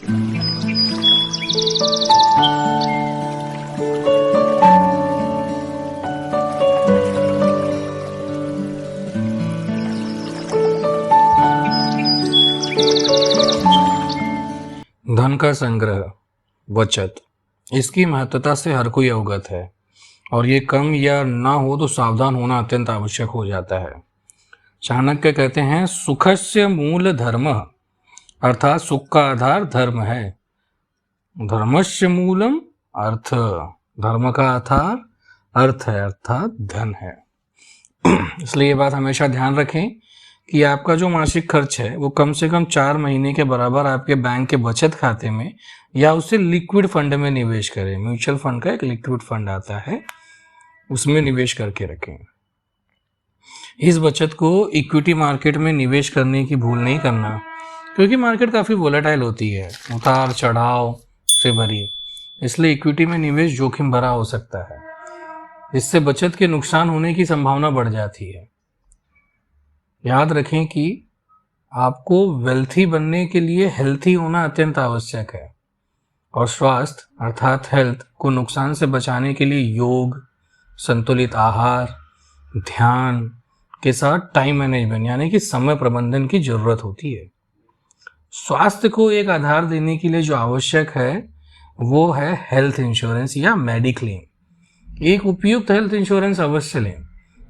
धन का संग्रह, बचत, इसकी महत्वता से हर कोई अवगत है और ये कम या ना हो तो सावधान होना अत्यंत आवश्यक हो जाता है। चाणक्य कहते हैं सुखस्य मूल धर्म, अर्थात सुख का आधार धर्म है। धर्मस्य मूलम अर्थ, धर्म का आधार अर्थ है अर्थात धन है। इसलिए ये बात हमेशा ध्यान रखें कि आपका जो मासिक खर्च है वो कम से कम 4 महीने के बराबर आपके बैंक के बचत खाते में या उसे लिक्विड फंड में निवेश करें। म्यूचुअल फंड का एक लिक्विड फंड आता है, उसमें निवेश करके रखें। इस बचत को इक्विटी मार्केट में निवेश करने की भूल नहीं करना, क्योंकि मार्केट काफ़ी वोलेटाइल होती है, उतार चढ़ाव से भरी। इसलिए इक्विटी में निवेश जोखिम भरा हो सकता है, इससे बचत के नुकसान होने की संभावना बढ़ जाती है। याद रखें कि आपको वेल्थी बनने के लिए हेल्थी होना अत्यंत आवश्यक है और स्वास्थ्य अर्थात हेल्थ को नुकसान से बचाने के लिए योग, संतुलित आहार, ध्यान के साथ टाइम मैनेजमेंट यानी कि समय प्रबंधन की जरूरत होती है। स्वास्थ्य को एक आधार देने के लिए जो आवश्यक है वो है हेल्थ इंश्योरेंस या मेडिक्लेम। एक उपयुक्त हेल्थ इंश्योरेंस अवश्य लें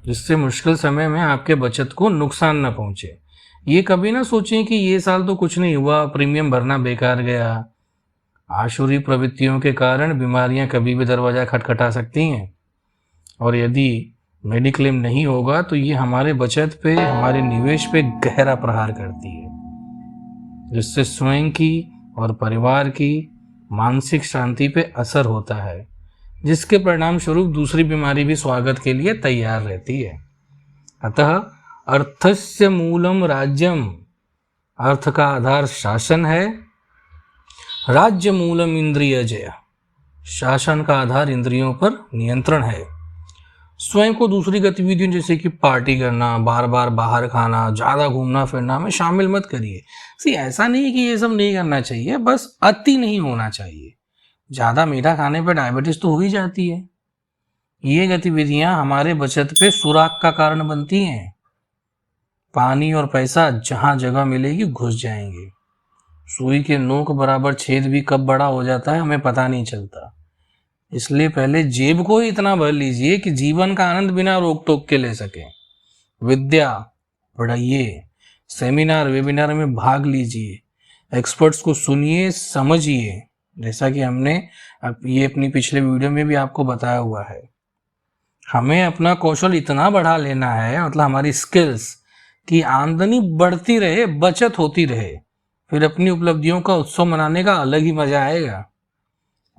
जिससे मुश्किल समय में आपके बचत को नुकसान न पहुंचे। ये कभी ना सोचें कि ये साल तो कुछ नहीं हुआ, प्रीमियम भरना बेकार गया। आशुरी प्रवृत्तियों के कारण बीमारियां कभी भी दरवाजा खटखटा सकती हैं और यदि मेडिक्लेम नहीं होगा तो ये हमारे बचत पे, हमारे निवेश पे गहरा प्रहार करती है, जिससे स्वयं की और परिवार की मानसिक शांति पे असर होता है, जिसके परिणाम स्वरूप दूसरी बीमारी भी स्वागत के लिए तैयार रहती है। अतः अर्थस्य मूलम राज्यम, अर्थ का आधार शासन है। राज्य मूलम इंद्रियजय, शासन का आधार इंद्रियों पर नियंत्रण है। स्वयं को दूसरी गतिविधियों जैसे कि पार्टी करना, बार बार बाहर खाना, ज़्यादा घूमना फिरना में शामिल मत करिए। ऐसा नहीं कि ये सब नहीं करना चाहिए, बस अति नहीं होना चाहिए। ज़्यादा मीठा खाने पर डायबिटीज तो हो ही जाती है। ये गतिविधियां हमारे बचत पे सुराग का कारण बनती हैं। पानी और पैसा जहां जगह मिलेगी घुस जाएंगे। सुई के नोक बराबर छेद भी कब बड़ा हो जाता है हमें पता नहीं चलता। इसलिए पहले जेब को ही इतना भर लीजिए कि जीवन का आनंद बिना रोक टोक के ले सकें। विद्या पढ़ाइए, सेमिनार वेबिनार में भाग लीजिए, एक्सपर्ट्स को सुनिए, समझिए, जैसा कि हमने ये अपनी पिछले वीडियो में भी आपको बताया हुआ है। हमें अपना कौशल इतना बढ़ा लेना है, मतलब हमारी स्किल्स की आमदनी बढ़ती रहे, बचत होती रहे, फिर अपनी उपलब्धियों का उत्सव मनाने का अलग ही मजा आएगा।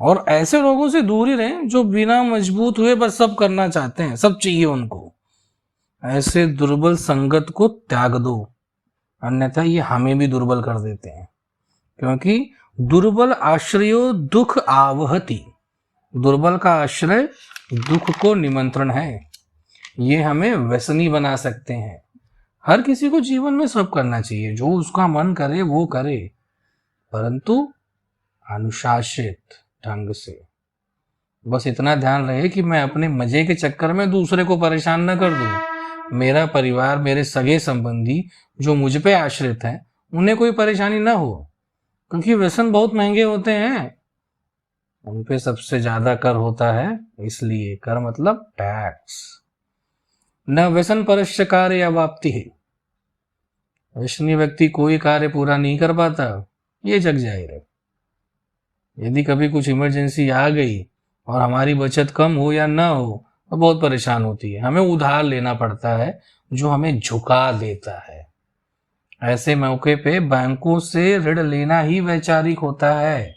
और ऐसे लोगों से दूर ही रहें जो बिना मजबूत हुए बस सब करना चाहते हैं, सब चाहिए उनको। ऐसे दुर्बल संगत को त्याग दो, अन्यथा ये हमें भी दुर्बल कर देते हैं। क्योंकि दुर्बल आश्रयो दुख आवहति, दुर्बल का आश्रय दुख को निमंत्रण है। ये हमें व्यसनी बना सकते हैं। हर किसी को जीवन में सब करना चाहिए, जो उसका मन करे वो करे, परंतु अनुशासित ढंग से। बस इतना ध्यान रहे कि मैं अपने मजे के चक्कर में दूसरे को परेशान न कर दूं। मेरा परिवार, मेरे सगे संबंधी जो मुझ पे आश्रित हैं, उन्हें कोई परेशानी ना हो, क्योंकि व्यसन बहुत महंगे होते हैं। उन पे सबसे ज्यादा कर होता है, इसलिए कर मतलब टैक्स। न व्यसन परस्य कार्य अवाप्ति है, व्यसनी व्यक्ति कोई कार्य पूरा नहीं कर पाता, ये जग जाहिर है। यदि कभी कुछ इमरजेंसी आ गई और हमारी बचत कम हो या ना हो तो बहुत परेशान होती है। हमें उधार लेना पड़ता है जो हमें झुका देता है। ऐसे मौके पे बैंकों से ऋण लेना ही वैचारिक होता है,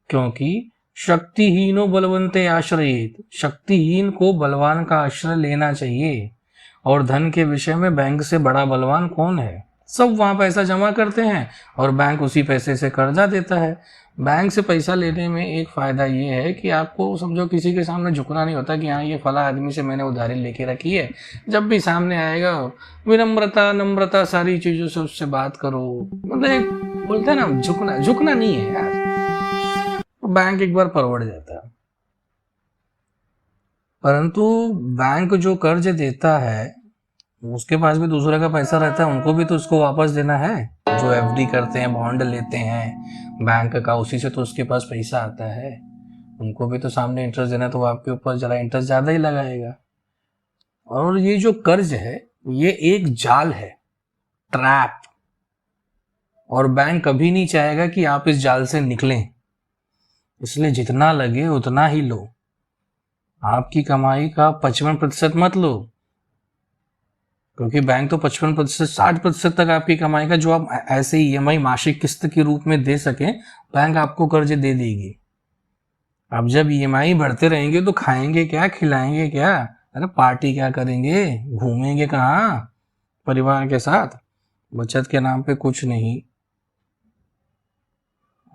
क्योंकि शक्तिहीनो बलवंते आश्रयेत, शक्तिहीन को बलवान का आश्रय लेना चाहिए। और धन के विषय में बैंक से बड़ा बलवान कौन है? सब वहां पैसा जमा करते हैं और बैंक उसी पैसे से कर्जा देता है। बैंक से पैसा लेने में एक फ़ायदा ये है कि आपको समझो किसी के सामने झुकना नहीं होता कि हाँ ये फला आदमी से मैंने उधारी लेके रखी है, जब भी सामने आएगा विनम्रता नम्रता सारी चीज़ों से उससे बात करो। मतलब एक बोलते हैं ना, झुकना झुकना नहीं है यार, बैंक एक बार परवड़ जाता है। परंतु बैंक जो कर्ज देता है उसके पास भी दूसरे का पैसा रहता है, उनको भी तो उसको वापस देना है। जो एफडी करते हैं, बॉन्ड लेते हैं बैंक का, उसी से तो उसके पास पैसा आता है, उनको भी तो सामने इंटरेस्ट देना है, तो वो आपके ऊपर जरा इंटरेस्ट ज़्यादा ही लगाएगा। और ये जो कर्ज है ये एक जाल है, ट्रैप, और बैंक कभी नहीं चाहेगा कि आप इस जाल से निकलें, इसलिए जितना लगे उतना ही लो। आपकी कमाई का 55% मत लो, क्योंकि बैंक तो 55% 60% तक आपकी कमाई का जो आप ऐसे ही ईएमआई मासिक किस्त के रूप में दे सकें, बैंक आपको कर्ज दे देगी। अब जब ईएमआई बढ़ते रहेंगे तो खाएंगे क्या, खिलाएंगे क्या, है ना, पार्टी क्या करेंगे, घूमेंगे कहाँ परिवार के साथ? बचत के नाम पे कुछ नहीं,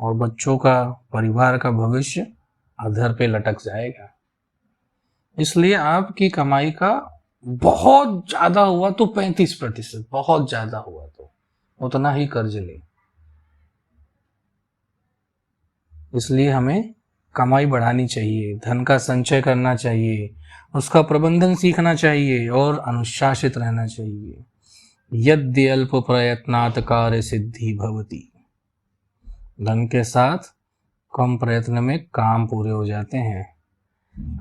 और बच्चों का, परिवार का भविष्य अधर पे लटक जाएगा। इसलिए आपकी कमाई का बहुत ज्यादा हुआ तो 35%, बहुत ज्यादा हुआ तो उतना ही कर्ज ले। इसलिए हमें कमाई बढ़ानी चाहिए, धन का संचय करना चाहिए, उसका प्रबंधन सीखना चाहिए और अनुशासित रहना चाहिए। यद्य अल्प प्रयत्नात् कार्य सिद्धि भवति। धन के साथ कम प्रयत्न में काम पूरे हो जाते हैं,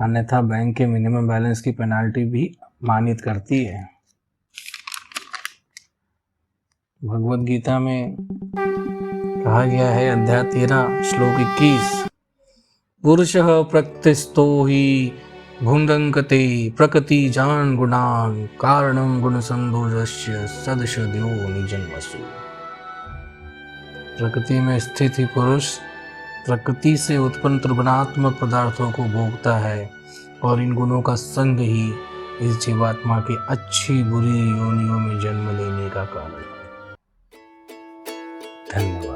अन्यथा बैंक के मिनिमम बैलेंस की पेनाल्टी भी मानित करती है। भगवद गीता में कहा गया है, अध्याय 13 श्लोक 21, पुरुषः प्रकृतिस्थो हि भुंदंकते प्रकृति जान गुणान कारणं गुण संदोषस्य सदसद्यो निजन्मसु। प्रकृति में स्थित ही पुरुष प्रकृति से उत्पन्न त्रिगुणात्मक पदार्थों को भोगता है, और इन गुणों का संग ही इस जीवात्मा के अच्छी बुरी योनियों में जन्म लेने का कारण है। धन्यवाद।